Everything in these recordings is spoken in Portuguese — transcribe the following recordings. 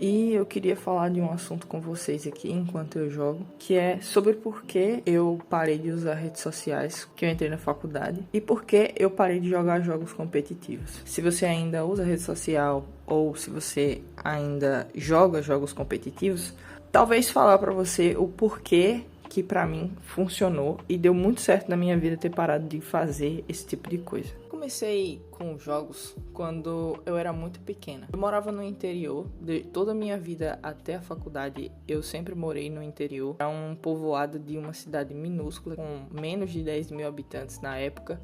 E eu queria falar de um assunto com vocês aqui enquanto eu jogo, que é sobre por que eu parei de usar redes sociais que eu entrei na faculdade e por que eu parei de jogar jogos competitivos. Se você ainda usa rede social ou se você ainda joga jogos competitivos, talvez falar pra você o porquê que pra mim funcionou e deu muito certo na minha vida ter parado de fazer esse tipo de coisa. Comecei com jogos quando eu era muito pequena. Eu morava no interior, de toda a minha vida até a faculdade eu sempre morei no interior. Era um povoado de uma cidade minúscula com menos de 10 mil habitantes na época.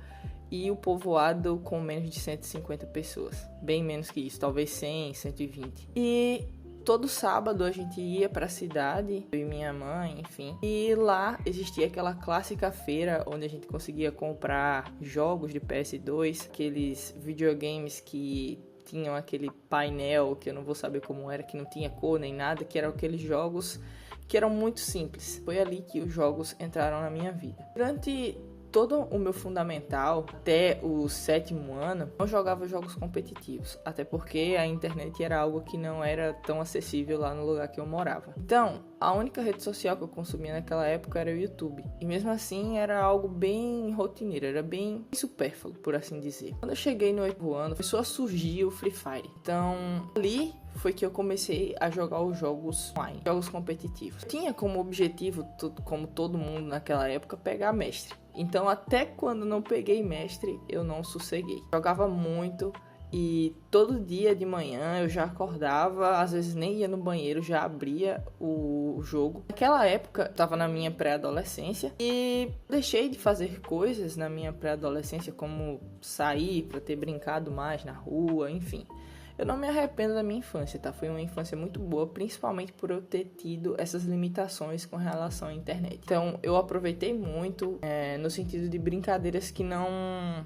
E o povoado com menos de 150 pessoas. Bem menos que isso, talvez 100, 120. E todo sábado a gente ia pra cidade, eu e minha mãe, enfim. E lá existia aquela clássica feira onde a gente conseguia comprar jogos de PS2, aqueles videogames que tinham aquele painel que eu não vou saber como era, que não tinha cor nem nada, que eram aqueles jogos que eram muito simples. Foi ali que os jogos entraram na minha vida. Durante todo o meu fundamental, até o 7º ano, não jogava jogos competitivos. Até porque a internet era algo que não era tão acessível lá no lugar que eu morava. Então, a única rede social que eu consumia naquela época era o YouTube. E mesmo assim, era algo bem rotineiro, era bem supérfluo, por assim dizer. Quando eu cheguei no 8º ano, começou a surgir o Free Fire. Então, ali foi que eu comecei a jogar os jogos online, jogos competitivos. Eu tinha como objetivo, como todo mundo naquela época, pegar mestre. Então, até quando não peguei mestre, eu não sosseguei. Jogava muito e todo dia de manhã eu já acordava, às vezes nem ia no banheiro, já abria o jogo. Naquela época, eu estava na minha pré-adolescência e deixei de fazer coisas na minha pré-adolescência, como sair para ter brincado mais na rua, enfim. Eu não me arrependo da minha infância, tá? Foi uma infância muito boa, principalmente por eu ter tido essas limitações com relação à internet. Então, eu aproveitei muito no sentido de brincadeiras que não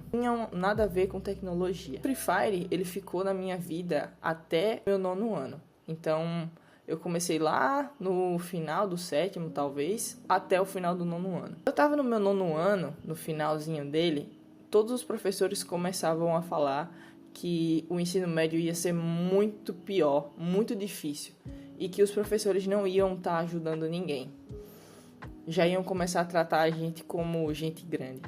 tinham nada a ver com tecnologia. O Free Fire, ele ficou na minha vida até meu 9º ano. Então, eu comecei lá no final do 7º, talvez, até o final do 9º ano. Eu tava no meu 9º ano, no finalzinho dele, todos os professores começavam a falar que o ensino médio ia ser muito pior, muito difícil, e que os professores não iam estar ajudando ninguém. Já iam começar a tratar a gente como gente grande.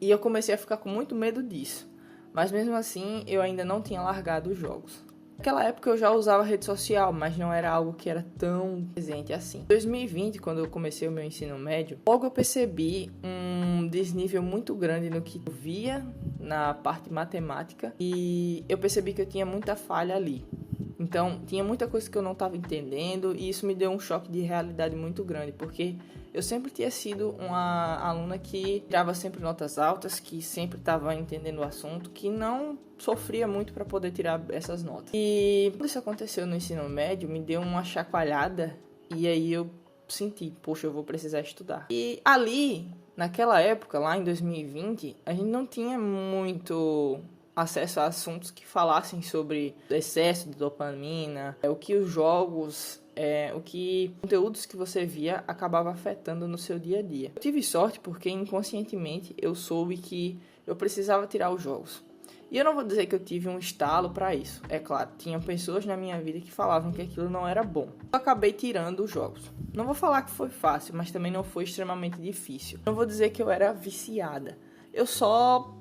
E eu comecei a ficar com muito medo disso. Mas mesmo assim, eu ainda não tinha largado os jogos. Naquela época eu já usava rede social, mas não era algo que era tão presente assim. Em 2020, quando eu comecei o meu ensino médio, logo eu percebi um desnível muito grande no que eu via na parte matemática e eu percebi que eu tinha muita falha ali. Então, tinha muita coisa que eu não estava entendendo e isso me deu um choque de realidade muito grande, porque eu sempre tinha sido uma aluna que tirava sempre notas altas, que sempre estava entendendo o assunto, que não sofria muito para poder tirar essas notas. E quando isso aconteceu no ensino médio, me deu uma chacoalhada e aí eu senti, poxa, eu vou precisar estudar. E ali, naquela época, lá em 2020, a gente não tinha muito acesso a assuntos que falassem sobre o excesso de dopamina, o que os jogos, o que conteúdos que você via acabava afetando no seu dia a dia. Eu tive sorte porque inconscientemente eu soube que eu precisava tirar os jogos. E eu não vou dizer que eu tive um estalo para isso. É claro, tinha pessoas na minha vida que falavam que aquilo não era bom. Eu acabei tirando os jogos. Não vou falar que foi fácil, mas também não foi extremamente difícil. Não vou dizer que eu era viciada. Eu só...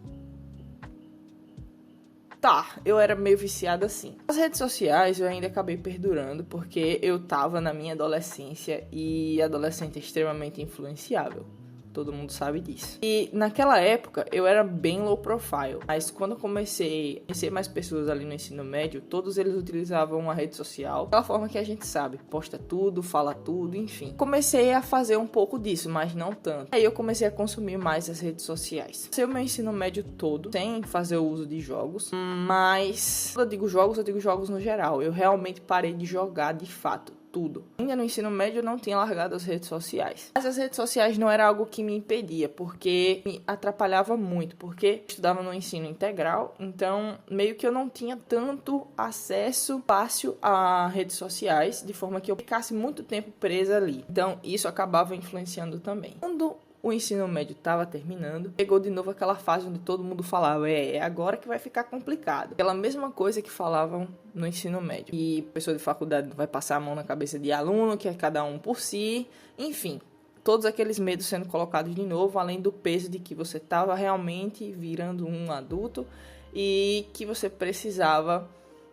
eu era meio viciada assim. As redes sociais eu ainda acabei perdurando porque eu tava na minha adolescência e adolescente é extremamente influenciável. Todo mundo sabe disso. E naquela época eu era bem low profile, mas quando eu comecei a conhecer mais pessoas ali no ensino médio, todos eles utilizavam a rede social daquela forma que a gente sabe, posta tudo, fala tudo, enfim. Comecei a fazer um pouco disso, mas não tanto. Aí eu comecei a consumir mais as redes sociais. Passei o meu ensino médio todo sem fazer o uso de jogos, mas quando eu digo jogos no geral. Eu realmente parei de jogar de fato. Tudo. Ainda no ensino médio eu não tinha largado as redes sociais. Mas as redes sociais não era algo que me impedia, porque me atrapalhava muito, porque eu estudava no ensino integral, então meio que eu não tinha tanto acesso fácil a redes sociais, de forma que eu ficasse muito tempo presa ali. Então isso acabava influenciando também. Quando o ensino médio estava terminando, chegou de novo aquela fase onde todo mundo falava, é agora que vai ficar complicado. Aquela mesma coisa que falavam no ensino médio. E pessoa de faculdade vai passar a mão na cabeça de aluno, que é cada um por si, enfim. Todos aqueles medos sendo colocados de novo, além do peso de que você estava realmente virando um adulto e que você precisava,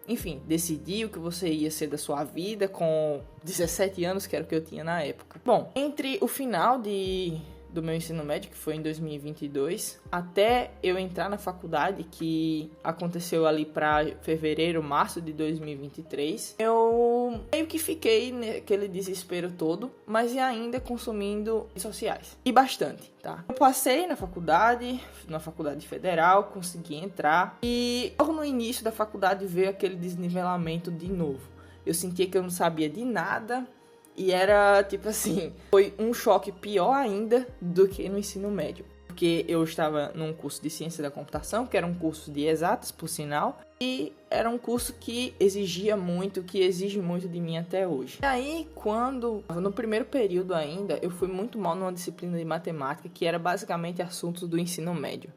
enfim, decidir o que você ia ser da sua vida com 17 anos, que era o que eu tinha na época. Bom, entre o final do meu ensino médio, que foi em 2022, até eu entrar na faculdade, que aconteceu ali para fevereiro, março de 2023, eu meio que fiquei naquele desespero todo, mas ainda consumindo redes sociais. E bastante, tá? Eu passei na faculdade federal, consegui entrar, e logo no início da faculdade veio aquele desnivelamento de novo. Eu sentia que eu não sabia de nada, e era, tipo assim, foi um choque pior ainda do que no ensino médio. Porque eu estava num curso de ciência da computação, que era um curso de exatas, por sinal. E era um curso que exigia muito, que exige muito de mim até hoje. E aí, no primeiro período ainda, eu fui muito mal numa disciplina de matemática, que era basicamente assuntos do ensino médio.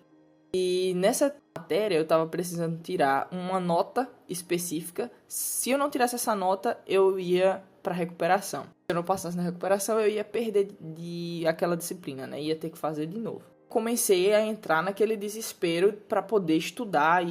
E nessa matéria eu estava precisando tirar uma nota específica. Se eu não tirasse essa nota, eu ia para recuperação. Se eu não passasse na recuperação, eu ia perder aquela disciplina, né? Ia ter que fazer de novo. Comecei a entrar naquele desespero para poder estudar.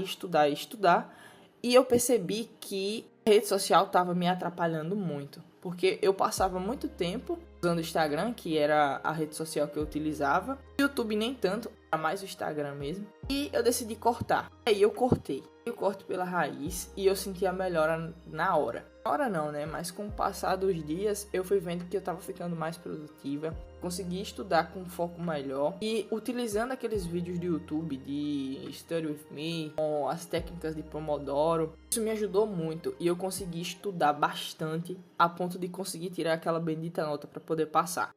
E eu percebi que a rede social estava me atrapalhando muito. Porque eu passava muito tempo usando o Instagram, que era a rede social que eu utilizava. O YouTube nem tanto, era mais o Instagram mesmo. E eu decidi cortar. Aí eu cortei. Eu corto pela raiz e eu senti a melhora na hora. Na hora não, né? Mas com o passar dos dias, eu fui vendo que eu tava ficando mais produtiva. Consegui estudar com um foco melhor. E utilizando aqueles vídeos do YouTube de Study With Me, com as técnicas de Pomodoro, isso me ajudou muito. E eu consegui estudar bastante a ponto de conseguir tirar aquela bendita nota para poder passar.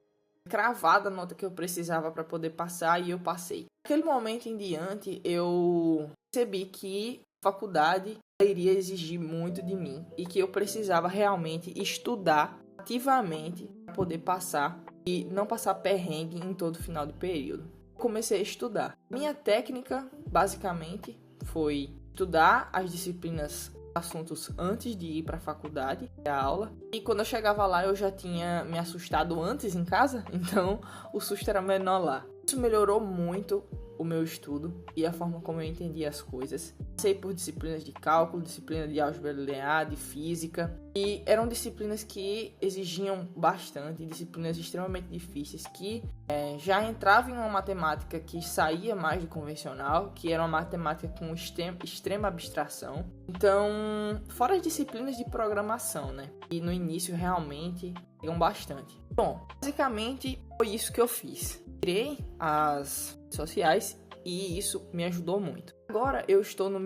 Cravada a nota que eu precisava para poder passar e eu passei. Naquele momento em diante, eu percebi que a faculdade iria exigir muito de mim e que eu precisava realmente estudar ativamente para poder passar e não passar perrengue em todo final de período. Comecei a estudar. Minha técnica, basicamente, foi estudar as disciplinas, assuntos antes de ir para a faculdade, a aula. E quando eu chegava lá, eu já tinha me assustado antes em casa, então o susto era menor lá. Isso melhorou muito o meu estudo e a forma como eu entendia as coisas. Passei por disciplinas de cálculo, disciplina de álgebra linear, de física, e eram disciplinas que exigiam bastante, disciplinas extremamente difíceis, que já entravam em uma matemática que saía mais do convencional, que era uma matemática com extrema abstração. Então, fora as disciplinas de programação, né? E no início realmente pegam bastante. Bom, basicamente foi isso que eu fiz. Tirei as sociais e isso me ajudou muito. Agora eu estou no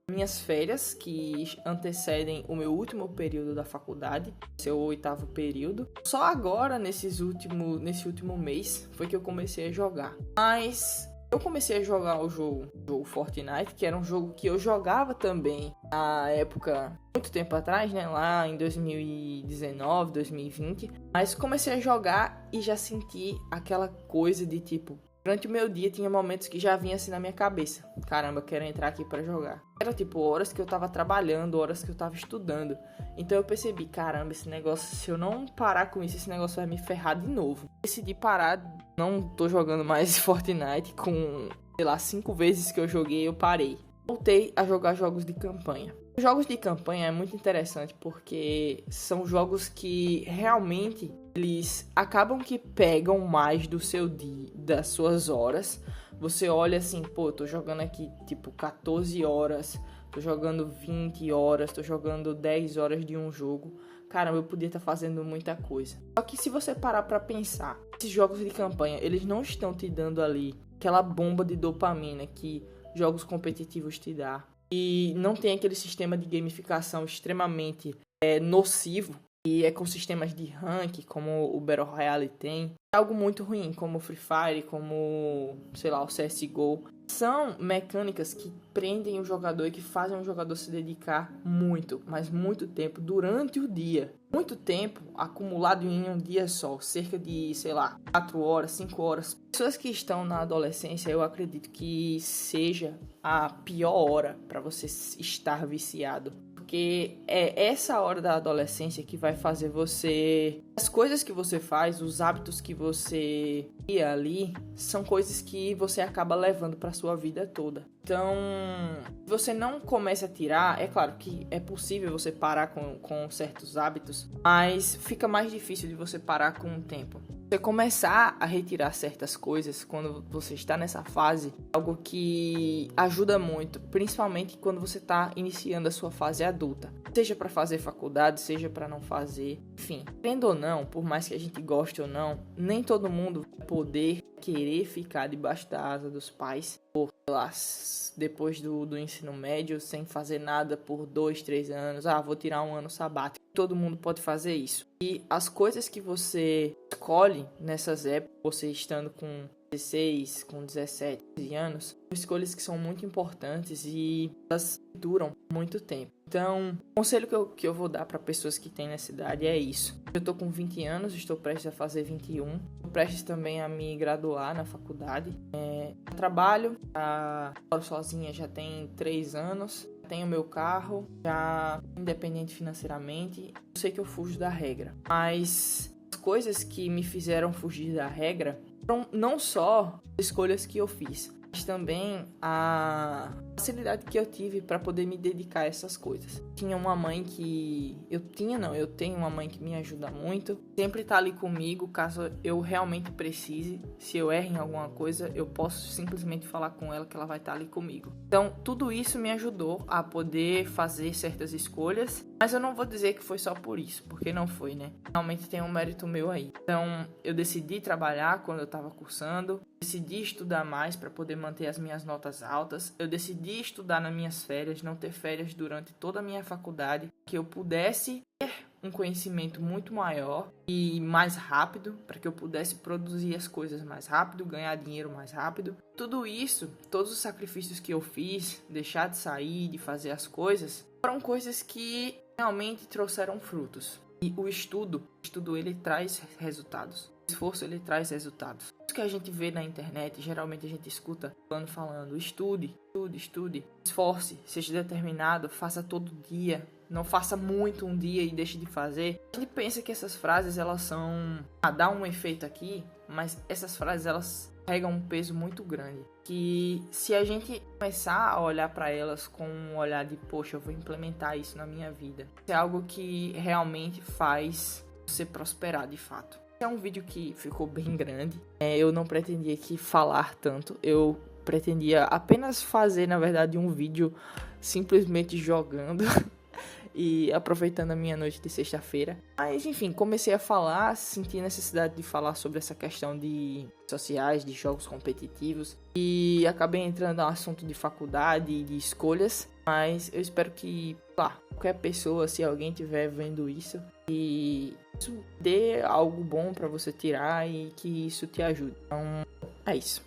minhas férias, que antecedem o meu último período da faculdade, seu 8º período. Só agora, nesse último mês, foi que eu comecei a jogar. Mas eu comecei a jogar o jogo Fortnite, que era um jogo que eu jogava também na época, muito tempo atrás, né? Lá em 2019, 2020. Mas comecei a jogar e já senti aquela coisa de tipo... Durante o meu dia tinha momentos que já vinha assim na minha cabeça. Caramba, eu quero entrar aqui pra jogar. Era tipo horas que eu tava trabalhando, horas que eu tava estudando. Então eu percebi, caramba, esse negócio, se eu não parar com isso, esse negócio vai me ferrar de novo. Decidi parar, não tô jogando mais Fortnite. Com, sei lá, 5 vezes que eu joguei, eu parei. Voltei a jogar jogos de campanha. Os jogos de campanha é muito interessante porque são jogos que realmente eles acabam que pegam mais do seu dia, das suas horas. Você olha assim, pô, tô jogando aqui tipo 14 horas, tô jogando 20 horas, tô jogando 10 horas de um jogo. Caramba, eu podia estar fazendo muita coisa. Só que se você parar pra pensar, esses jogos de campanha, eles não estão te dando ali aquela bomba de dopamina que jogos competitivos te dá. E não tem aquele sistema de gamificação extremamente nocivo e ecossistemas de rank, como o Battle Royale tem, é algo muito ruim, como o Free Fire, como, sei lá, o CSGO. São mecânicas que prendem o jogador e que fazem o jogador se dedicar muito, mas muito tempo durante o dia. Muito tempo acumulado em um dia só, cerca de, sei lá, 4 horas, 5 horas. Pessoas que estão na adolescência, eu acredito que seja a pior hora para você estar viciado. Porque é essa hora da adolescência que vai fazer você... As coisas que você faz, os hábitos que você cria ali, são coisas que você acaba levando para sua vida toda. Então, se você não começa a tirar, é claro que é possível você parar com certos hábitos, mas fica mais difícil de você parar com o tempo. Você começar a retirar certas coisas quando você está nessa fase, algo que ajuda muito, principalmente quando você está iniciando a sua fase adulta. Seja para fazer faculdade, seja para não fazer, enfim. Querendo ou não, por mais que a gente goste ou não, nem todo mundo vai poder querer ficar debaixo da asa dos pais por, sei lá, depois do ensino médio, sem fazer nada por 2, 3 anos. Vou tirar um ano sabático. Todo mundo pode fazer isso. E as coisas que você escolhe nessas épocas, você estando com 16, com 17 anos, são escolhas que são muito importantes e elas duram muito tempo. Então, o conselho que eu vou dar para pessoas que têm nessa idade é isso. Eu tô com 20 anos, estou prestes a fazer 21. Estou prestes também a me graduar na faculdade. Trabalho, moro sozinha já tem 3 anos. Tenho meu carro, já independente financeiramente. Eu sei que eu fujo da regra. Mas as coisas que me fizeram fugir da regra foram não só as escolhas que eu fiz, mas também a facilidade que eu tive para poder me dedicar a essas coisas. Eu tenho uma mãe que me ajuda muito, sempre tá ali comigo caso eu realmente precise. Se eu erro em alguma coisa, eu posso simplesmente falar com ela que ela vai estar ali comigo. Então, tudo isso me ajudou a poder fazer certas escolhas, mas eu não vou dizer que foi só por isso, porque não foi, né? Realmente tem um mérito meu aí. Então, eu decidi trabalhar quando eu estava cursando, decidi estudar mais para poder manter as minhas notas altas, eu decidi estudar nas minhas férias, não ter férias durante toda a minha faculdade, que eu pudesse ter um conhecimento muito maior e mais rápido, para que eu pudesse produzir as coisas mais rápido, ganhar dinheiro mais rápido. Tudo isso, todos os sacrifícios que eu fiz, deixar de sair, de fazer as coisas, foram coisas que realmente trouxeram frutos. E o estudo ele traz resultados. O esforço ele traz resultados. Isso que a gente vê na internet, geralmente a gente escuta falando, estude, esforce, seja determinado, faça todo dia, não faça muito um dia e deixe de fazer. A gente pensa que essas frases elas são dá um efeito aqui, mas essas frases elas carregam um peso muito grande, que se a gente começar a olhar para elas com um olhar de poxa, eu vou implementar isso na minha vida, é algo que realmente faz você prosperar de fato. É um vídeo que ficou bem grande. Eu não pretendia aqui falar tanto. Eu pretendia apenas fazer, na verdade, um vídeo simplesmente jogando e aproveitando a minha noite de sexta-feira. Mas, enfim, comecei a falar, senti necessidade de falar sobre essa questão de sociais, de jogos competitivos. E acabei entrando no assunto de faculdade e de escolhas. Mas eu espero que, qualquer pessoa, se alguém estiver vendo isso, e isso dê algo bom para você tirar e que isso te ajude. Então, é isso.